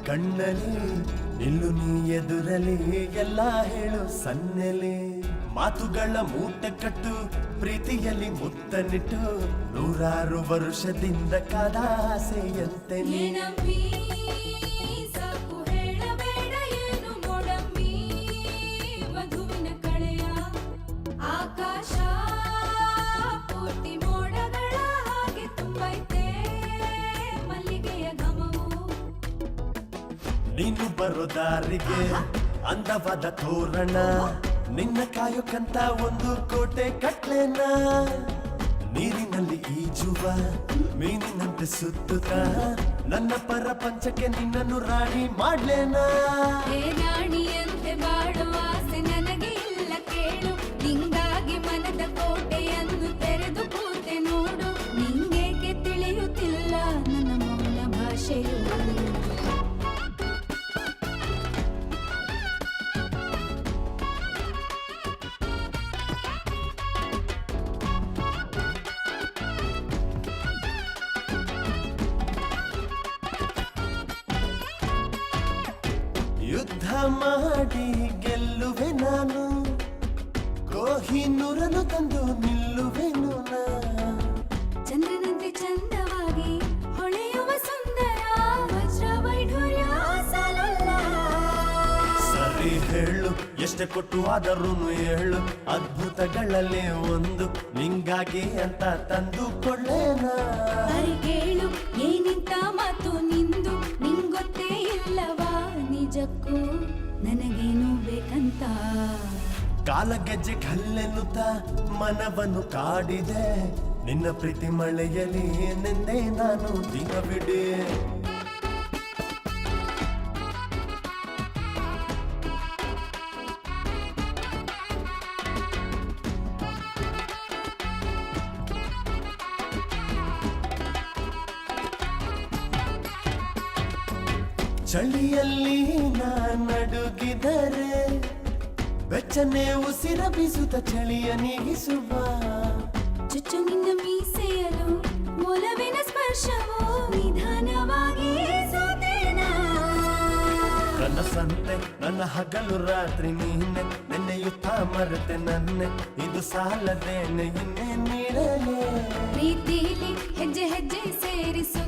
ಕಣ್ಣಲ್ಲಿ ನಿಲ್ಲು ನೀ ಎದುರಲಿ ಎಲ್ಲ ಹೇಳು ಸನ್ನೆಲೆ ಮಾತುಗಳ ಮೂಟೆ ಕಟ್ಟು ಪ್ರೀತಿಯಲ್ಲಿ ಮುತ್ತನಿಟ್ಟು ನೂರಾರು ವರುಷದಿಂದ ಕಾದ ಆಸೆಯಂತೆ ನೀ ನೀನು ಬರೋ ದಾರಿಗೆ ಅಂದವಾದ ತೋರಣ ನಿನ್ನ ಕಾಯೋಕಂತ ಒಂದು ಕೋಟೆ ಕಟ್ಲೆನ ನೀರಿನಲ್ಲಿ ಈಜುವ ಮೀನಿನಂತೆ ಸುತ್ತುತ್ತ ನನ್ನ ಪ್ರಪಂಚಕ್ಕೆ ನಿನ್ನನ್ನು ರಾಣಿ ಮಾಡ್ಲೇನಾ ರಾಣಿಯಂತೆ ಬಾಳುವ ಆಸೆ ನನಗೆ ಇಲ್ಲ ಕೇಳು ನಿಂಗಾಗಿ ಮನದ ಕೋಟೆಯನ್ನು ತೆರೆದು ಕೂತೆ ನೋಡು ನಿಂಗೇಕೆ ತಿಳಿಯುತ್ತಿಲ್ಲ ನನ್ನ ಮೌನ ಭಾಷೆಯು ಯುದ್ಧ ಮಾಡಿ ಗೆಲ್ಲುವೆ ನಾನು ಕೋಹಿನೂರನ್ನು ತಂದು ನಿಲ್ಲುವೆನು ನಾ ಚಂದ್ರನಂತೆ ಚಂದವಾಗಿ ಹೊಳೆಯುವ ಸುಂದರ ವಜ್ರ ವೈಢೂರ್ಯ ಸಾಲಲ್ಲ ಸರಿ ಹೇಳು ಎಷ್ಟೇ ಕೊಟ್ಟು ಆದರೂ ಹೇಳು ಅದ್ಭುತಗಳಲ್ಲಿ ಒಂದು ನಿಂಗಾಗಿ ಅಂತ ತಂದು ಕೊಳ್ಳೇನಾ ಬರಿ ಕೇಳು ಏನಿಂತ ಮಾತು ನಿಂದು ನಿಂಗೊತ್ತೇ ಇಲ್ಲವಾ ನಿಜಕ್ಕೂ ನನಗೇನು ಬೇಕಂತ ಕಾಲಗೆಜ್ಜೆ ಕಲ್ಲೆನ್ನುತ್ತ ಮನವನ್ನು ಕಾಡಿದೆ ನಿನ್ನ ಪ್ರೀತಿ ಮಳೆಯಲಿ ನೆಂದೆ ನಾನು ದಿನವಿಡೇ ಚಳಿಯಲ್ಲಿ ನಡುಗಿದರೆ ಬೆಚ್ಚನೆ ಉಸಿರ ಬೀಸುತ್ತ ಚಳಿಯ ನೀಗಿಸುವ ಚುಚ್ಚು ನಿನ್ನ ಮೀಸೆಯಲು ಒಲವಿನ ಸ್ಪರ್ಶವು ನಿಧಾನವಾಗಿ ಸೋತೇನಾ ಕನಸಂತೆ ನನ್ನ ಹಗಲು ರಾತ್ರಿ ನೀನೆ ನೆನ್ನೆಯುತ್ತ ಮರೆತೆ ನನ್ನೆ ಇದು ಸಾಲದೇನೆ ಇನ್ನೇ ನೀಡಲೇ ಪ್ರೀತಿಲಿ ಹೆಜ್ಜೆ ಹೆಜ್ಜೆ ಸೇರಿಸು